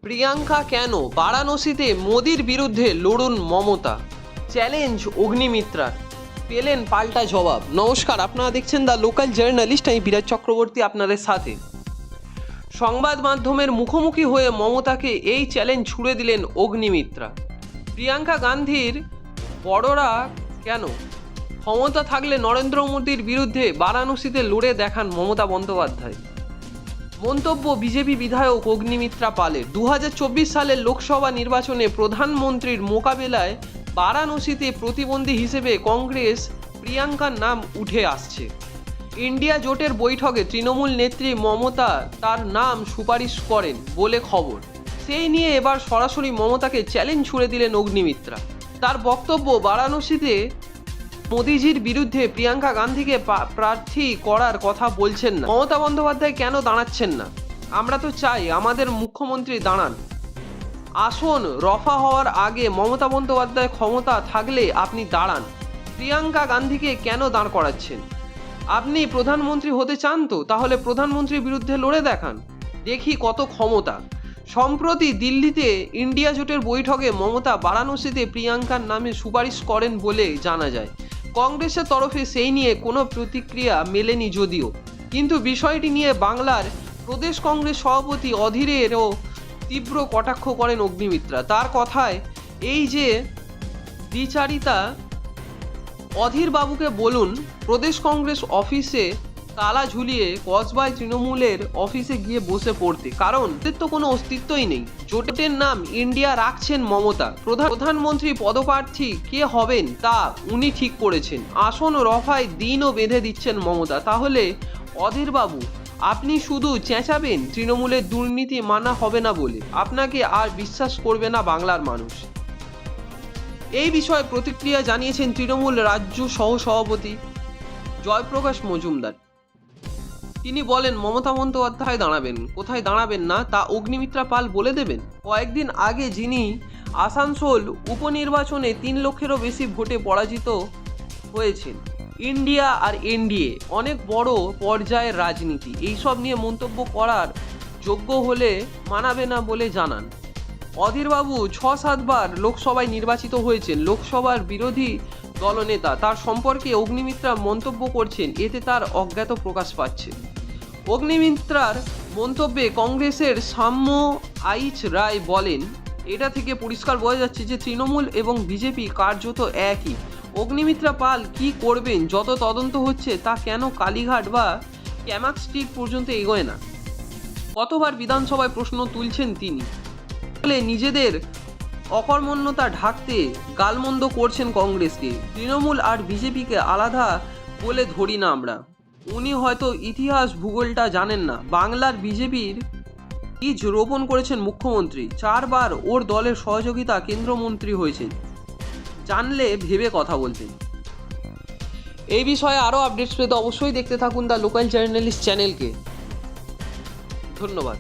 প্রিয়াঙ্কা কেন বারাণসীতে মোদির বিরুদ্ধে লড়ুন মমতা, চ্যালেঞ্জ অগ্নিমিত্রার, পেলেন পাল্টা জবাব। নমস্কার, আপনারা দেখছেন দ্য লোকাল জার্নালিস্ট, আমি বিরাজ চক্রবর্তী আপনাদের সাথে। সংবাদ মাধ্যমের মুখোমুখি হয়ে মমতাকে এই চ্যালেঞ্জ ছুড়ে দিলেন অগ্নিমিত্রা। প্রিয়াঙ্কা গান্ধীর বড়রা কেন ক্ষমতা থাকলে নরেন্দ্র মোদীর বিরুদ্ধে বারাণসীতে লড়ে দেখান মমতা বন্দ্যোপাধ্যায়। মন্তব্য বিজেপি বিধায়ক অগ্নিমিত্রা পালের। 2024 সালের লোকসভা নির্বাচনে প্রধানমন্ত্রীর মোকাবেলায় বারাণসীতে প্রতিদ্বন্দ্বী হিসেবে কংগ্রেস প্রিয়াঙ্কার নাম উঠে আসছে। ইন্ডিয়া জোটের বৈঠকে তৃণমূল নেত্রী মমতা তার নাম সুপারিশ করেন বলে খবর। সেই নিয়ে এবার সরাসরি মমতাকে চ্যালেঞ্জ ছুড়ে দিলেন অগ্নিমিত্রা। তার বক্তব্য, বারাণসীতে মোদিজির বিরুদ্ধে প্রিয়াঙ্কা গান্ধীকে প্রার্থী করার কথা বলছেন না। মমতা বন্দ্যোপাধ্যায় কেন দাঁড়াচ্ছেন না? আমরা তো চাই আমাদের মুখ্যমন্ত্রী দাঁড়ান। আসন রফা হওয়ার আগে মমতা বন্দ্যোপাধ্যায় ক্ষমতা থাকলে আপনি দাঁড়ান। প্রিয়াঙ্কা গান্ধীকে কেন দাঁড় করাচ্ছেন? আপনি প্রধানমন্ত্রী হতে চান তো? তাহলে প্রধানমন্ত্রীর বিরুদ্ধে লড়ে দেখান, দেখি কত ক্ষমতা। সম্প্রতি দিল্লিতে ইন্ডিয়া জোটের বৈঠকে মমতা বারাণসীতে প্রিয়াঙ্কার নামে সুপারিশ করেন বলে জানা যায়। কংগ্রেসের তরফে সেই নিয়ে কোনো প্রতিক্রিয়া মেলেনি যদিও, কিন্তু বিষয়টি নিয়ে বাংলার প্রদেশ কংগ্রেস সভাপতি অধীরেরও তীব্র কটাক্ষ করেন অগ্নিমিত্রা। তার কথায়, এই যে দ্বিচারিতা, অধীর বাবুকে বলুন প্রদেশ কংগ্রেস অফিসে তালা ঝুলিয়ে কসবায় তৃণমূলের অফিসে গিয়ে বসে পড়তে, কারণ এর তো কোনো অস্তিত্বই নেই। জোটের নাম ইন্ডিয়া রাখছেন মমতা। প্রধানমন্ত্রী পদপ্রার্থী কে হবেন তা উনি ঠিক করেছেন। আসন রফায় দিনও বেঁধে দিচ্ছেন মমতা। তাহলে অধীর বাবু, আপনি শুধু চেঁচাবেন তৃণমূলের দুর্নীতি মানা হবে না বলে, আপনাকে আর বিশ্বাস করবে না বাংলার মানুষ। এই বিষয়ে প্রতিক্রিয়া জানিয়েছেন তৃণমূল রাজ্য সহসভাপতি জয়প্রকাশ মজুমদার। তিনি বলেন, মমতা বন্দ্যোপাধ্যায় দাঁড়াবেন, কোথায় দাঁড়াবেন না তা অগ্নিমিত্রা পাল বলে দেবেন। কয়েকদিন আগে যিনি আসানসোল উপনির্বাচনে 3 লক্ষেরও বেশি ভোটে পরাজিত হয়েছেন। ইন্ডিয়া আর এনডিএ অনেক বড় পর্যায়ের রাজনীতি, এইসব নিয়ে মন্তব্য করার যোগ্য হলে মানাবে না বলে জানান। অধীরবাবু 6-7 বার লোকসভায় নির্বাচিত হয়েছেন, লোকসভার বিরোধী দলনেতা। তার সম্পর্কে অগ্নিমিত্রা মন্তব্য করছেন, এতে তার অজ্ঞাত প্রকাশ পাচ্ছে। অগ্নিমিত্রার মন্তব্যে কংগ্রেসের সাম্য আইচ রায় বলেন, এটা থেকে পরিষ্কার বোঝা যাচ্ছে যে তৃণমূল এবং বিজেপি কার্যত একই। অগ্নিমিত্রা পাল কি করবেন? যত তদন্ত হচ্ছে তা কেন কালীঘাট বা ক্যামাক স্ট্রিট পর্যন্ত এগোয় না? কতবার বিধানসভায় প্রশ্ন তুলছেন তিনি। নিজেদের অকর্মণ্যতা ঢাকতে গালমন্দ করছেন কংগ্রেসকে। তৃণমূল আর বিজেপিকে আলাদা বলে ধরি না আমরা। উনি হয়তো ইতিহাস ভূগোলটা জানেন না। বাংলার বিজেপির বীজ রোপণ করেছেন মুখ্যমন্ত্রী, 4 বার ওর দলের সহযোগিতা কেন্দ্রমন্ত্রী হয়েছেন। জানলে ভেবে কথা বলতেন। এই বিষয়ে আরও আপডেটস পেতে অবশ্যই দেখতে থাকুন দ্য লোকাল জার্নালিস্ট চ্যানেলকে। ধন্যবাদ।